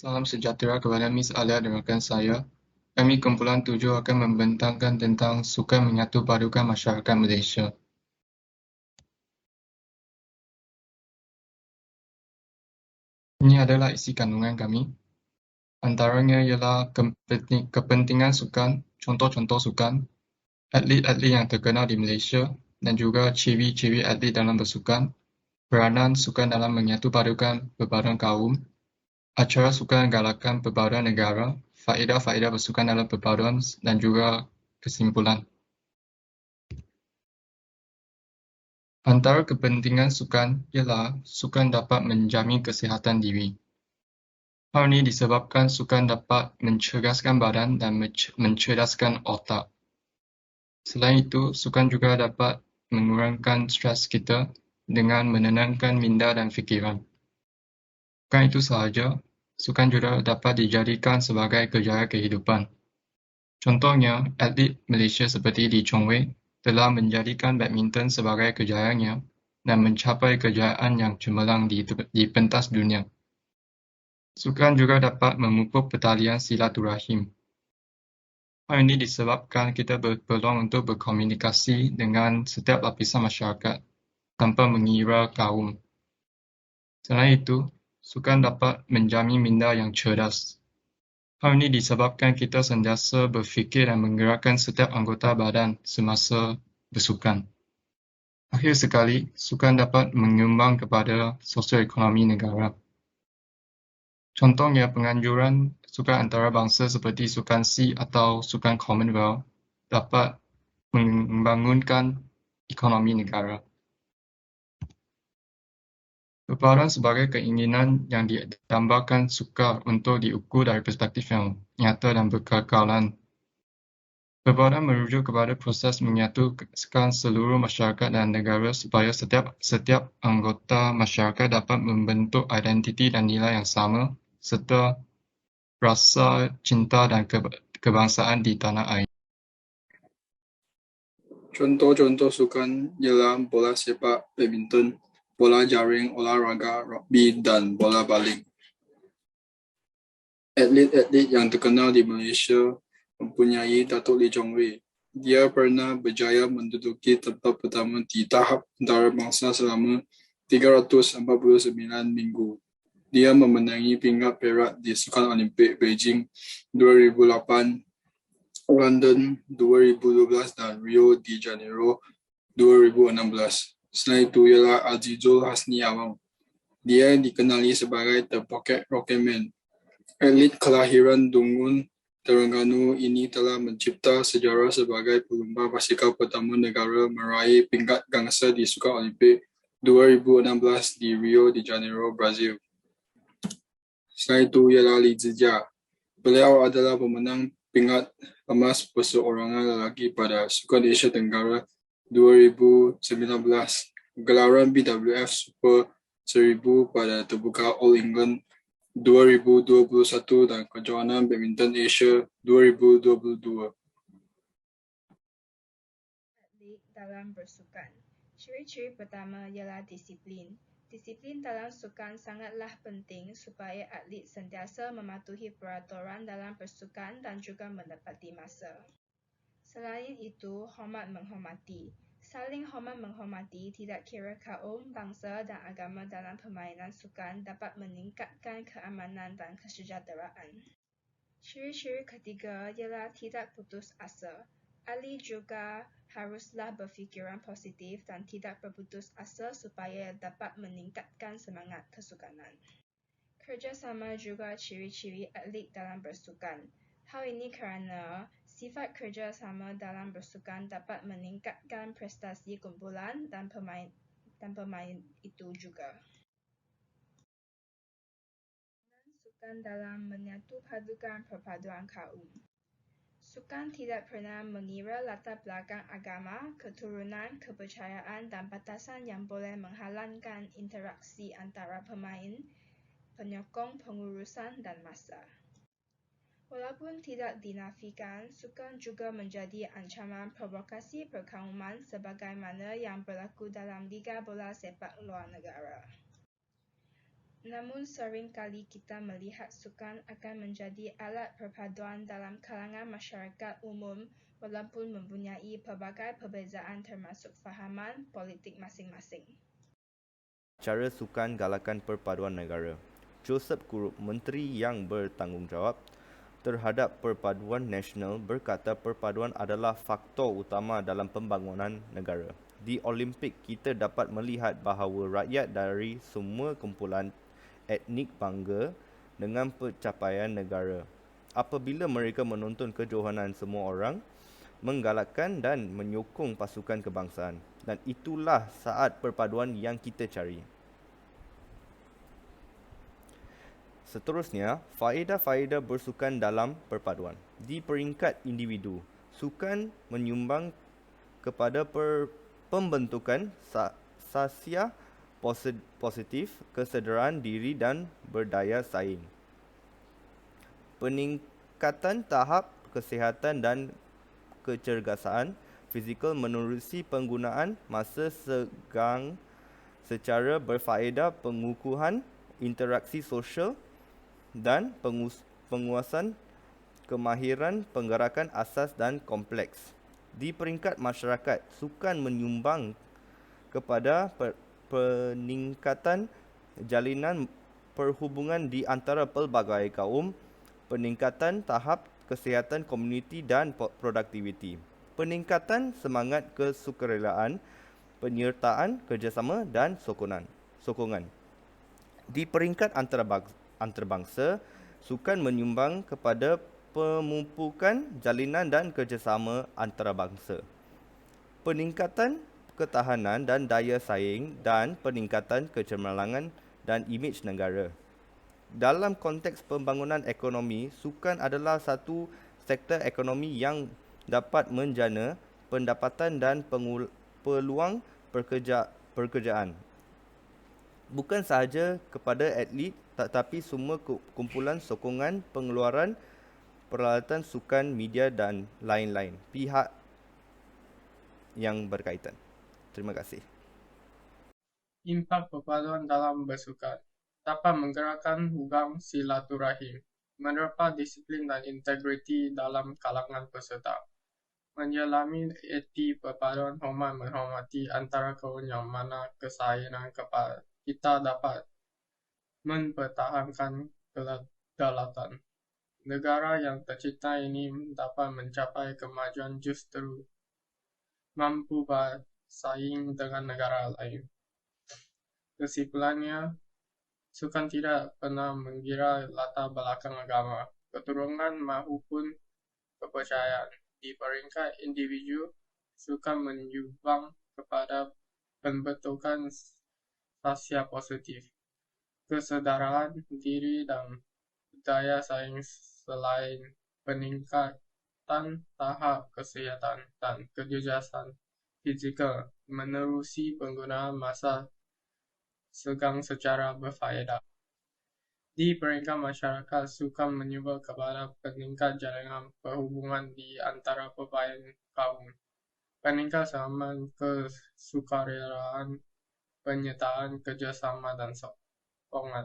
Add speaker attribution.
Speaker 1: Salam sejahtera kepada Miss Alia dan rakan saya. Kami kumpulan 7 akan membentangkan tentang sukan menyatu padukan masyarakat Malaysia. Ini adalah isi kandungan kami. Antaranya ialah kepentingan sukan, contoh-contoh sukan, atlet-atlet yang terkenal di Malaysia dan juga ciri-ciri atlet dalam bersukan, peranan sukan dalam menyatu padukan perpaduan kaum, acara sukan galakan perpaduan negara, faedah-faedah bersukan dalam perpaduan dan juga kesimpulan. Antara kepentingan sukan ialah sukan dapat menjamin kesihatan diri. Hal ini disebabkan sukan dapat mencerdaskan badan dan mencerdaskan otak. Selain itu, sukan juga dapat mengurangkan stres kita dengan menenangkan minda dan fikiran. Bukan itu sahaja, sukan juga dapat dijadikan sebagai kerjaya kehidupan. Contohnya, atlet Malaysia seperti Lee Chong Wei telah menjadikan badminton sebagai kerjayaannya dan mencapai kejayaan yang cemerlang di pentas dunia. Sukan juga dapat memupuk pertalian silaturahim. Hal ini disebabkan kita berpeluang untuk berkomunikasi dengan setiap lapisan masyarakat tanpa mengira kaum. Selain itu, sukan dapat menjamin minda yang cerdas. Hal ini disebabkan kita sentiasa berfikir dan menggerakkan setiap anggota badan semasa bersukan. Akhir sekali, sukan dapat menyumbang kepada sosioekonomi negara. Contohnya penganjuran sukan antarabangsa seperti Sukan SEA atau Sukan Commonwealth dapat membangunkan ekonomi negara. Perpaduan sebagai keinginan yang digambarkan sukar untuk diukur dari perspektif yang nyata dan berkekalan. Perpaduan merujuk kepada proses menyatukan seluruh masyarakat dan negara supaya setiap anggota masyarakat dapat membentuk identiti dan nilai yang sama serta rasa cinta dan kebangsaan di tanah air.
Speaker 2: Contoh-contoh sukan ialah bola sepak, badminton, bola jaring, olahraga, rugby, dan bola baling. Atlet-atlet yang terkenal di Malaysia mempunyai Datuk Lee Chong Wei. Dia pernah berjaya menduduki tempat pertama di tahap antarabangsa selama 349 minggu. Dia memenangi pingat perak di Sukan Olimpik Beijing 2008, London 2012 dan Rio de Janeiro 2016. Selain itu ialah Azizul Hasni Awang. Dia dikenali sebagai The Pocket Rocketman. Atlet kelahiran Dungun, Terengganu ini telah mencipta sejarah sebagai pelumba basikal pertama negara meraih pingat gangsa di Sukan Olimpik 2016 di Rio de Janeiro, Brazil. Selain itu ialah Lee Zijia. Beliau adalah pemenang pingat emas perseorangan lelaki pada Sukan Asia Tenggara 2019, gelaran BWF Super 1000 pada terbuka All England 2021 dan kejohanan Badminton Asia 2022.
Speaker 3: Dalam bersukan. Ciri-ciri pertama ialah disiplin. Disiplin dalam sukan sangatlah penting supaya atlet sentiasa mematuhi peraturan dalam bersukan dan juga menepati masa. Selain itu, hormat menghormati. Saling hormat menghormati tidak kira kaum, bangsa dan agama dalam permainan sukan dapat meningkatkan keamanan dan kesejahteraan. Ciri-ciri ketiga ialah tidak putus asa. Atlet juga haruslah berfikiran positif dan tidak berputus asa supaya dapat meningkatkan semangat kesukanan. Kerjasama juga ciri-ciri atlet dalam bersukan. Hal ini kerana sifat kerjasama dalam bersukan dapat meningkatkan prestasi kumpulan dan pemain itu juga. Sukan dalam menyatu padukan perpaduan kaum. Sukan tidak pernah mengira latar belakang agama, keturunan, kepercayaan dan batasan yang boleh menghalangkan interaksi antara pemain, penyokong, pengurusan dan masa. Walaupun tidak dinafikan, sukan juga menjadi ancaman provokasi perkauman sebagaimana yang berlaku dalam Liga Bola Sepak Luar Negara. Namun sering kali kita melihat sukan akan menjadi alat perpaduan dalam kalangan masyarakat umum walaupun mempunyai pelbagai perbezaan termasuk fahaman politik masing-masing.
Speaker 4: Cara sukan galakan perpaduan negara. Joseph Kurup, Menteri yang bertanggungjawab terhadap perpaduan nasional, berkata perpaduan adalah faktor utama dalam pembangunan negara. Di Olimpik, kita dapat melihat bahawa rakyat dari semua kumpulan etnik bangga dengan pencapaian negara. Apabila mereka menonton kejohanan semua orang, menggalakkan dan menyokong pasukan kebangsaan. Dan itulah saat perpaduan yang kita cari. Seterusnya, faedah-faedah bersukan dalam perpaduan. Di peringkat individu, sukan menyumbang kepada pembentukan sasiah positif, kesedaran diri dan berdaya saing. Peningkatan tahap kesihatan dan kecergasan fizikal menerusi penggunaan masa segang secara berfaedah, pengukuhan interaksi sosial dan penguasaan kemahiran penggerakan asas dan kompleks. Di peringkat masyarakat, sukan menyumbang kepada peningkatan jalinan perhubungan di antara pelbagai kaum, peningkatan tahap kesihatan komuniti dan produktiviti, peningkatan semangat kesukarelaan, penyertaan kerjasama dan sokongan. Di peringkat antarabangsa, sukan menyumbang kepada pemupukan jalinan dan kerjasama antarabangsa, peningkatan ketahanan dan daya saing dan peningkatan kecemerlangan dan imej negara. Dalam konteks pembangunan ekonomi, sukan adalah satu sektor ekonomi yang dapat menjana pendapatan dan peluang pekerjaan. Bukan sahaja kepada atlet tetapi semua kumpulan sokongan pengeluaran peralatan sukan, media dan lain-lain pihak yang berkaitan. Terima kasih.
Speaker 1: Impak perpaduan dalam bersukan dapat menggerakkan hubungan silaturahim, menerpa disiplin dan integriti dalam kalangan peserta, menyelami eti perpaduan hormat menghormati antara kaum yang mana kesayangan kita dapat mempertahankan kedaulatan. Negara yang tercipta ini dapat mencapai kemajuan justru mampu bersaing dengan negara lain. Kesimpulannya, sukan tidak pernah mengira latar belakang agama, keturunan maupun kepercayaan. Di peringkat individu, sukan menyumbang kepada pembentukan sasiah positif, kesedaran diri dan daya saing selain peningkatan tahap kesihatan dan kecerdasan fizikal menerusi penggunaan masa segang secara berfaedah. Di peringkat masyarakat, sukan menyumbang kepada peningkat jalinan perhubungan di antara pelbagai kaum, peningkatan kesukarelaan, penyertaan kerjasama dan sokongan.